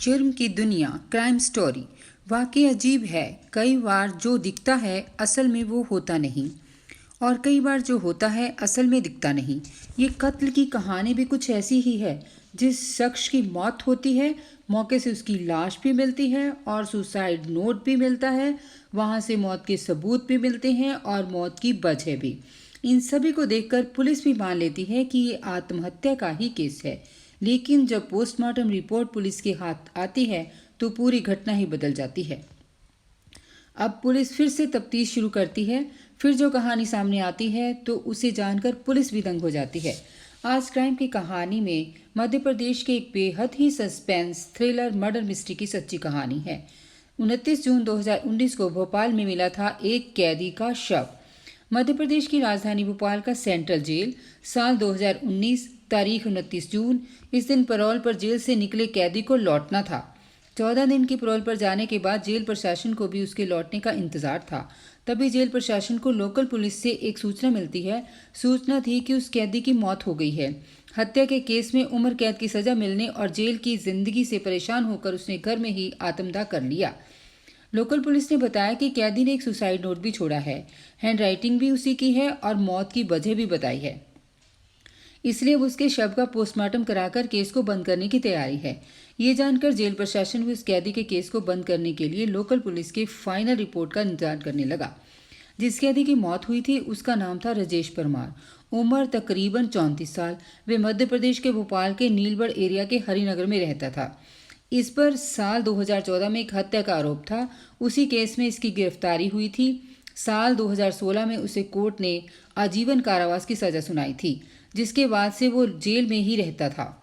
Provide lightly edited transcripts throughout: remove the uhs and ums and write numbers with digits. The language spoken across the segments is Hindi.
जुर्म की दुनिया क्राइम स्टोरी वाकई अजीब है। कई बार जो दिखता है असल में वो होता नहीं, और कई बार जो होता है असल में दिखता नहीं। ये कत्ल की कहानी भी कुछ ऐसी ही है। जिस शख्स की मौत होती है मौके से उसकी लाश भी मिलती है और सुसाइड नोट भी मिलता है। वहाँ से मौत के सबूत भी मिलते हैं और मौत की वजह भी। इन सभी को देखकर पुलिस भी मान लेती है कि ये आत्महत्या का ही केस है। लेकिन जब पोस्टमार्टम रिपोर्ट पुलिस के हाथ आती है तो पूरी घटना ही बदल जाती है। अब पुलिस फिर से तफ्तीश शुरू करती है। फिर जो कहानी सामने आती है तो उसे जानकर पुलिस भी दंग हो जाती है। आज क्राइम की कहानी में मध्य प्रदेश के एक बेहद ही सस्पेंस थ्रिलर मर्डर मिस्ट्री की सच्ची कहानी है। 29 जून 2019 को भोपाल में मिला था एक कैदी का शव। मध्य प्रदेश की राजधानी भोपाल का सेंट्रल जेल। साल 2019, तारीख 29 जून। इस दिन पैरोल पर जेल से निकले कैदी को लौटना था। 14 दिन की पैरोल पर जाने के बाद जेल प्रशासन को भी उसके लौटने का इंतजार था। तभी जेल प्रशासन को लोकल पुलिस से एक सूचना मिलती है। सूचना थी कि उस कैदी की मौत हो गई है। हत्या के केस में उम्र कैद की सजा मिलने और जेल की जिंदगी से परेशान होकर उसने घर में ही आत्मदाह कर लिया। लोकल पुलिस ने बताया कि कैदी ने एक सुसाइड नोट भी छोड़ा है। हैंडराइटिंग भी उसी की है और मौत की वजह भी बताई है। इसलिए अब उसके शव का पोस्टमार्टम कराकर केस को बंद करने की तैयारी है। ये जानकर जेल प्रशासन भी उस कैदी के केस को बंद करने के लिए लोकल पुलिस के फाइनल रिपोर्ट का इंतजार करने लगा। जिस कैदी की मौत हुई थी उसका नाम था राजेश परमार। उम्र तकरीबन 34 साल। वे मध्य प्रदेश के भोपाल के नीलबढ़ एरिया के हरिनगर में रहता था। इस पर साल 2014 में एक हत्या का आरोप था। उसी केस में इसकी गिरफ्तारी हुई थी। साल 2016 में उसे कोर्ट ने आजीवन कारावास की सजा सुनाई थी, जिसके बाद से वो जेल में ही रहता था।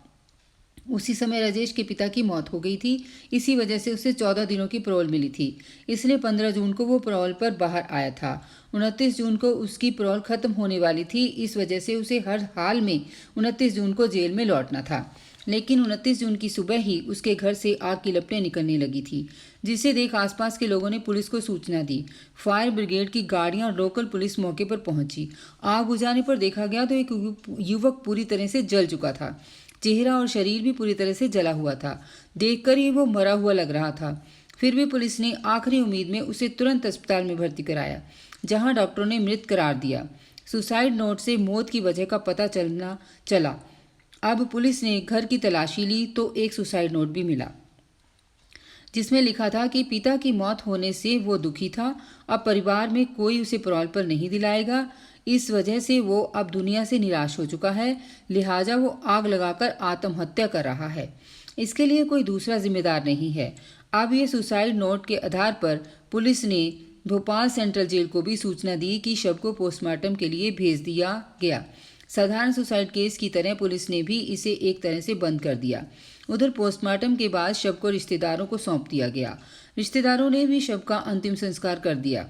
उसी समय राजेश के पिता की मौत हो गई थी। इसी वजह से उसे 14 दिनों की पैरोल मिली थी। इसलिए 15 जून को वो पैरोल पर बाहर आया था। 29 जून को उसकी पैरोल खत्म होने वाली थी। इस वजह से उसे हर हाल में 29 जून को जेल में लौटना था। लेकिन 29 जून की सुबह ही उसके घर से आग की लपटें निकलने लगी थी, जिसे देख आसपास के लोगों ने पुलिस को सूचना दी। फायर ब्रिगेड की गाड़ियां और लोकल पुलिस मौके पर पहुंची। आग बुझाने पर देखा गया तो एक युवक पूरी तरह से जल चुका था। चेहरा और शरीर भी पूरी तरह से जला हुआ था। देखकर ही वो मरा हुआ लग रहा था। फिर भी पुलिस ने आखिरी उम्मीद में उसे तुरंत अस्पताल में भर्ती कराया, जहां डॉक्टरों ने मृत करार दिया। सुसाइड नोट से मौत की वजह का पता चला। अब पुलिस ने घर की तलाशी ली तो एक सुसाइड नोट भी मिला, जिसमें लिखा था कि पिता की मौत होने से वो दुखी था। अब परिवार में कोई उसे पैरोल पर नहीं दिलाएगा। इस वजह से वो अब दुनिया से निराश हो चुका है, लिहाजा वो आग लगाकर आत्महत्या कर रहा है। इसके लिए कोई दूसरा जिम्मेदार नहीं है। अब ये सुसाइड नोट के आधार पर पुलिस ने भोपाल सेंट्रल जेल को भी सूचना दी कि शव को पोस्टमार्टम के लिए भेज दिया गया। साधारण सुसाइड केस की तरह पुलिस ने भी इसे एक तरह से बंद कर दिया। उधर पोस्टमार्टम के बाद शव को रिश्तेदारों को सौंप दिया गया। रिश्तेदारों ने भी शव का अंतिम संस्कार कर दिया।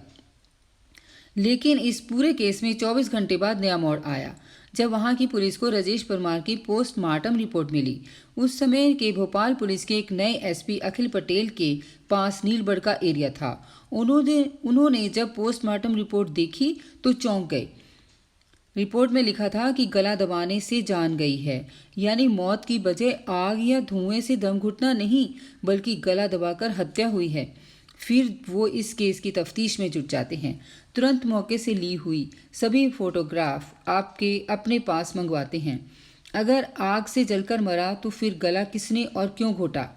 लेकिन इस पूरे केस में 24 घंटे बाद नया मोड़ आया, जब वहां की पुलिस को राजेश परमार की पोस्टमार्टम रिपोर्ट मिली। उस समय के भोपाल पुलिस के एक नए एसपी अखिल पटेल के पास नीलबढ़ का एरिया था। उन्होंने जब पोस्टमार्टम रिपोर्ट देखी तो चौंक गए। रिपोर्ट में लिखा था कि गला दबाने से जान गई है, यानी मौत की वजह आग या धुएं से दम घुटना नहीं, बल्कि गला दबाकर हत्या हुई है। फिर वो इस केस की तफ्तीश में जुट जाते हैं। तुरंत मौके से ली हुई सभी फोटोग्राफ आपके अपने पास मंगवाते हैं। अगर आग से जलकर मरा तो फिर गला किसने और क्यों घोटा,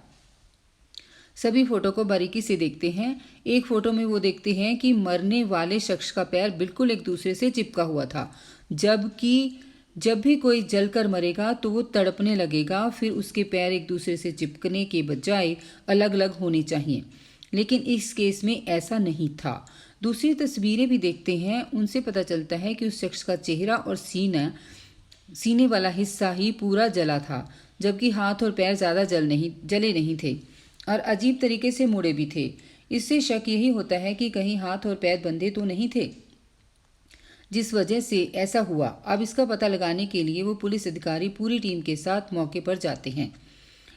सभी फोटो को बारीकी से देखते हैं। एक फोटो में वो देखते हैं कि मरने वाले शख्स का पैर बिल्कुल एक दूसरे से चिपका हुआ था, जबकि जब भी कोई जलकर मरेगा तो वो तड़पने लगेगा। फिर उसके पैर एक दूसरे से चिपकने के बजाय अलग अलग होने चाहिए, लेकिन इस केस में ऐसा नहीं था। दूसरी तस्वीरें भी देखते हैं, उनसे पता चलता है कि उस शख्स का चेहरा और सीने वाला हिस्सा ही पूरा जला था, जबकि हाथ और पैर ज़्यादा जले नहीं थे और अजीब तरीके से मुड़े भी थे। इससे शक यही होता है कि कहीं हाथ और पैर बंधे तो नहीं थे, जिस वजह से ऐसा हुआ। अब इसका पता लगाने के लिए वो पुलिस अधिकारी पूरी टीम के साथ मौके पर जाते हैं।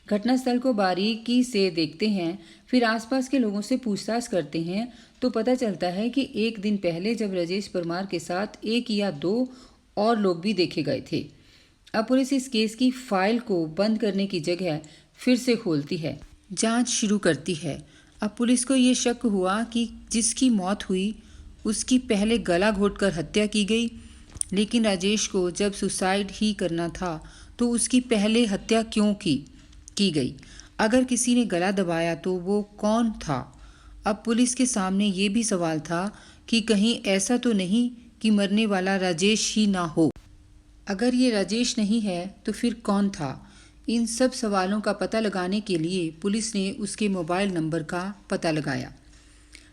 घटनास्थल को बारीकी से देखते हैं, फिर आसपास के लोगों से पूछताछ करते हैं तो पता चलता है कि एक दिन पहले जब राजेश परमार के साथ 1 या 2 और लोग भी देखे गए थे। अब पुलिस इस केस की फाइल को बंद करने की जगह फिर से खोलती है। जांच शुरू करती है। अब पुलिस को ये शक हुआ कि जिसकी मौत हुई उसकी पहले गला घोंटकर हत्या की गई, लेकिन राजेश को जब सुसाइड ही करना था तो उसकी पहले हत्या क्यों की गई? अगर किसी ने गला दबाया तो वो कौन था? अब पुलिस के सामने ये भी सवाल था कि कहीं ऐसा तो नहीं कि मरने वाला राजेश ही ना हो। अगर ये राजेश नहीं है तो फिर कौन था? इन सब सवालों का पता लगाने के लिए पुलिस ने उसके मोबाइल नंबर का पता लगाया।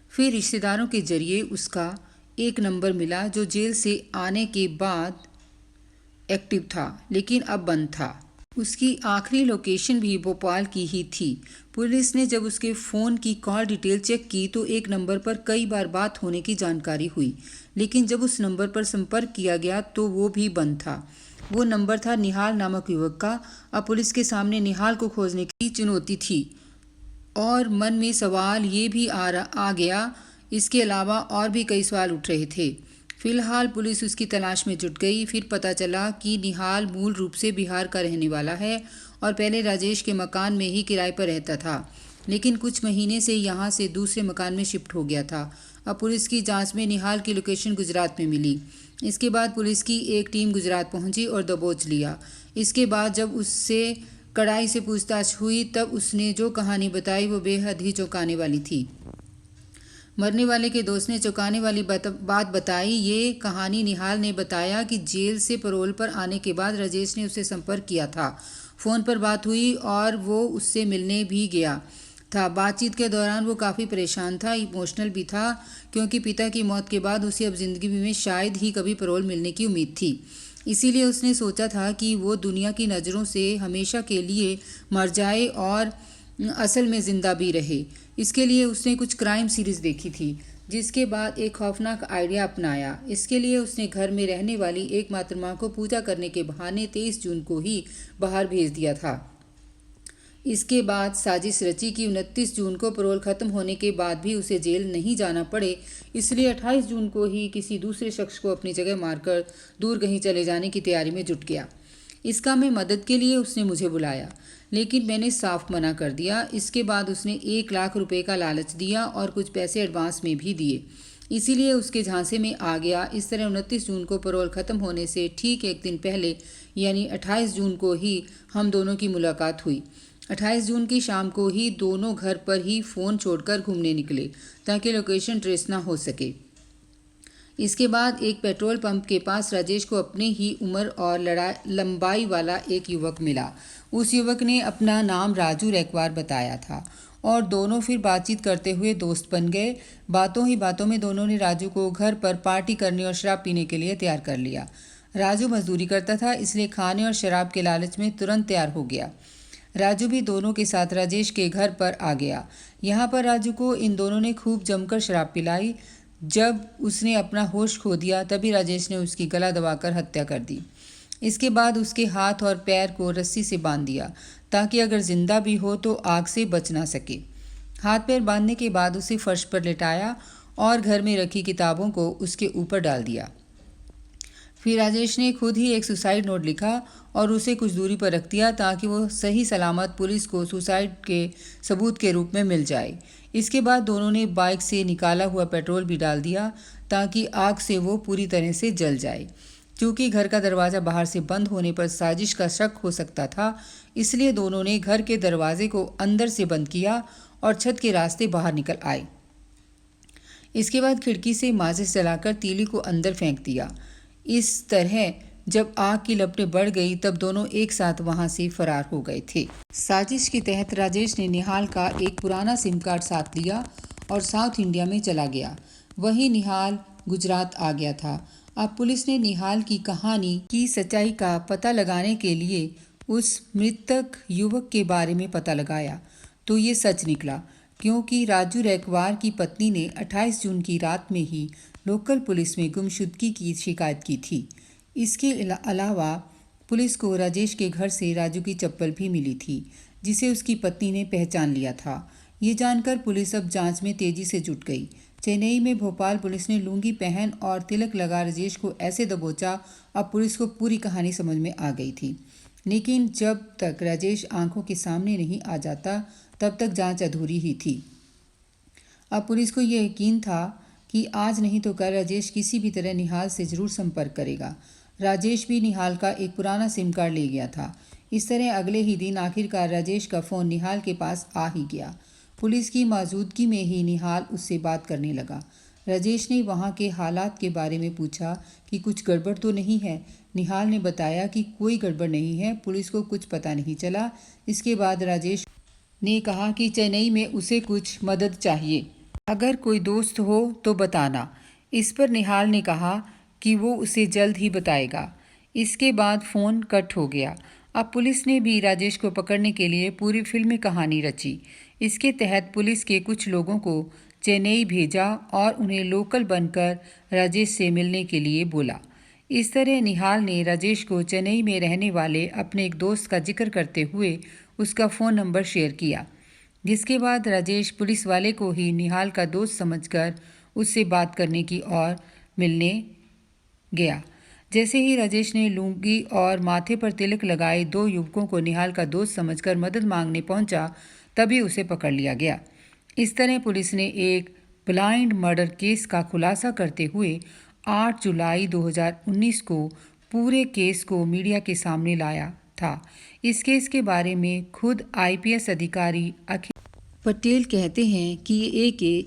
फिर रिश्तेदारों के जरिए उसका एक नंबर मिला जो जेल से आने के बाद एक्टिव था, लेकिन अब बंद था। उसकी आखिरी लोकेशन भी भोपाल की ही थी। पुलिस ने जब उसके फ़ोन की कॉल डिटेल चेक की तो एक नंबर पर कई बार बात होने की जानकारी हुई, लेकिन जब उस नंबर पर संपर्क किया गया तो वो भी बंद था। वो नंबर था निहाल नामक युवक का। अब पुलिस के सामने निहाल को खोजने की चुनौती थी और मन में सवाल ये भी आ गया। इसके अलावा और भी कई सवाल उठ रहे थे। फिलहाल पुलिस उसकी तलाश में जुट गई। फिर पता चला कि निहाल मूल रूप से बिहार का रहने वाला है और पहले राजेश के मकान में ही किराए पर रहता था, लेकिन कुछ महीने से यहाँ से दूसरे मकान में शिफ्ट हो गया था। अब पुलिस की जांच में निहाल की लोकेशन गुजरात में मिली। इसके बाद पुलिस की एक टीम गुजरात पहुंची और दबोच लिया। इसके बाद जब उससे कड़ाई से पूछताछ हुई तब उसने जो कहानी बताई वो बेहद ही चौंकाने वाली थी। मरने वाले के दोस्त ने चौंकाने वाली बात बताई। ये कहानी निहाल ने बताया कि जेल से पैरोल पर आने के बाद राजेश ने उससे संपर्क किया था। फ़ोन पर बात हुई और वो उससे मिलने भी गया था। बातचीत के दौरान वो काफ़ी परेशान था, इमोशनल भी था, क्योंकि पिता की मौत के बाद उसे अब ज़िंदगी में शायद ही कभी पैरोल मिलने की उम्मीद थी। इसीलिए उसने सोचा था कि वो दुनिया की नज़रों से हमेशा के लिए मर जाए और असल में ज़िंदा भी रहे। इसके लिए उसने कुछ क्राइम सीरीज़ देखी थी, जिसके बाद एक खौफनाक आइडिया अपनाया। इसके लिए उसने घर में रहने वाली एकमात्र माँ को पूजा करने के बहाने 23 जून को ही बाहर भेज दिया था। इसके बाद साजिश रची कि 29 जून को पैरोल खत्म होने के बाद भी उसे जेल नहीं जाना पड़े, इसलिए 28 जून को ही किसी दूसरे शख्स को अपनी जगह मारकर दूर कहीं चले जाने की तैयारी में जुट गया। इस काम में मदद के लिए उसने मुझे बुलाया, लेकिन मैंने साफ मना कर दिया। इसके बाद उसने 1 लाख रुपए का लालच दिया और कुछ पैसे एडवांस में भी दिए, इसीलिए उसके झांसे में आ गया। इस तरह 29 जून को पैरोल खत्म होने से ठीक एक दिन पहले यानी 28 जून को ही हम दोनों की मुलाकात हुई। 28 जून की शाम को ही दोनों घर पर ही फ़ोन छोड़कर घूमने निकले ताकि लोकेशन ट्रेस ना हो सके। इसके बाद एक पेट्रोल पंप के पास राजेश को अपने ही उम्र और लंबाई वाला एक युवक मिला। उस युवक ने अपना नाम राजू रैकवार बताया था और दोनों फिर बातचीत करते हुए दोस्त बन गए। बातों ही बातों में दोनों ने राजू को घर पर पार्टी करने और शराब पीने के लिए तैयार कर लिया। राजू मजदूरी करता था, इसलिए खाने और शराब के लालच में तुरंत तैयार हो गया। राजू भी दोनों के साथ राजेश के घर पर आ गया। यहाँ पर राजू को इन दोनों ने खूब जमकर शराब पिलाई। जब उसने अपना होश खो दिया तभी राजेश ने उसकी गला दबाकर हत्या कर दी। इसके बाद उसके हाथ और पैर को रस्सी से बांध दिया ताकि अगर जिंदा भी हो तो आग से बच ना सके। हाथ पैर बांधने के बाद उसे फर्श पर लेटाया और घर में रखी किताबों को उसके ऊपर डाल दिया। फिर राजेश ने खुद ही एक सुसाइड नोट लिखा और उसे कुछ दूरी पर रख दिया ताकि वो सही सलामत पुलिस को सुसाइड के सबूत के रूप में मिल जाए। इसके बाद दोनों ने बाइक से निकाला हुआ पेट्रोल भी डाल दिया ताकि आग से वो पूरी तरह से जल जाए। क्योंकि घर का दरवाज़ा बाहर से बंद होने पर साजिश का शक हो सकता था, इसलिए दोनों ने घर के दरवाजे को अंदर से बंद किया और छत के रास्ते बाहर निकल आए। इसके बाद खिड़की से माचिस जलाकर तीली को अंदर फेंक दिया। इस तरह जब आग की लपटें बढ़ गई तब दोनों एक साथ वहां से फरार हो गए थे। साजिश के तहत राजेश ने निहाल का एक पुराना सिम कार्ड साथ लिया और साउथ इंडिया में चला गया। वहीं निहाल गुजरात आ गया था। अब पुलिस ने निहाल की कहानी की सच्चाई का पता लगाने के लिए उस मृतक युवक के बारे में पता लगाया तो ये सच निकला, क्योंकि राजू रैकवार की पत्नी ने 28 जून की रात में ही लोकल पुलिस में गुमशुदगी की शिकायत की थी। इसके अलावा पुलिस को राजेश के घर से राजू की चप्पल भी मिली थी, जिसे उसकी पत्नी ने पहचान लिया था। ये जानकर पुलिस अब जांच में तेजी से जुट गई। चेन्नई में भोपाल पुलिस ने लुंगी पहन और तिलक लगा राजेश को ऐसे दबोचा, अब पुलिस को पूरी कहानी समझ में आ गई थी। लेकिन जब तक राजेश आंखों के सामने नहीं आ जाता तब तक जांच अधूरी ही थी। अब पुलिस को यह यकीन था कि आज नहीं तो कल राजेश किसी भी तरह निहाल से जरूर संपर्क करेगा। राजेश भी निहाल का एक पुराना सिम कार्ड ले गया था। इस तरह अगले ही दिन आखिरकार राजेश का फ़ोन निहाल के पास आ ही गया। पुलिस की मौजूदगी में ही निहाल उससे बात करने लगा। राजेश ने वहाँ के हालात के बारे में पूछा कि कुछ गड़बड़ तो नहीं है। निहाल ने बताया कि कोई गड़बड़ नहीं है, पुलिस को कुछ पता नहीं चला। इसके बाद राजेश ने कहा कि चेन्नई में उसे कुछ मदद चाहिए, अगर कोई दोस्त हो तो बताना। इस पर निहाल ने कहा कि वो उसे जल्द ही बताएगा। इसके बाद फ़ोन कट हो गया। अब पुलिस ने भी राजेश को पकड़ने के लिए पूरी फिल्मी कहानी रची। इसके तहत पुलिस के कुछ लोगों को चेन्नई भेजा और उन्हें लोकल बनकर राजेश से मिलने के लिए बोला। इस तरह निहाल ने राजेश को चेन्नई में रहने वाले अपने एक दोस्त का जिक्र करते हुए उसका फ़ोन नंबर शेयर किया, जिसके बाद राजेश पुलिस वाले को ही निहाल का दोस्त समझकर उससे बात करने की और मिलने गया। जैसे ही राजेश ने लुंगी और माथे पर तिलक लगाए दो युवकों को निहाल का दोस्त समझकर मदद मांगने पहुंचा, तभी उसे पकड़ लिया गया। इस तरह पुलिस ने एक ब्लाइंड मर्डर केस का खुलासा करते हुए 8 जुलाई 2019 को पूरे केस को मीडिया के सामने लाया था। इस केस के बारे में खुद IPS अधिकारी अखिल पटेल कहते हैं कि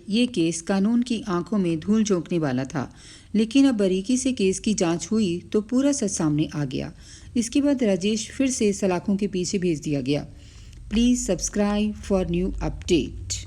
ये केस कानून की आंखों में धूल झोंकने वाला था, लेकिन अब बारीकी से केस की जांच हुई तो पूरा सच सामने आ गया। इसके बाद राजेश फिर से सलाखों के पीछे भेज दिया गया। Please subscribe for new update.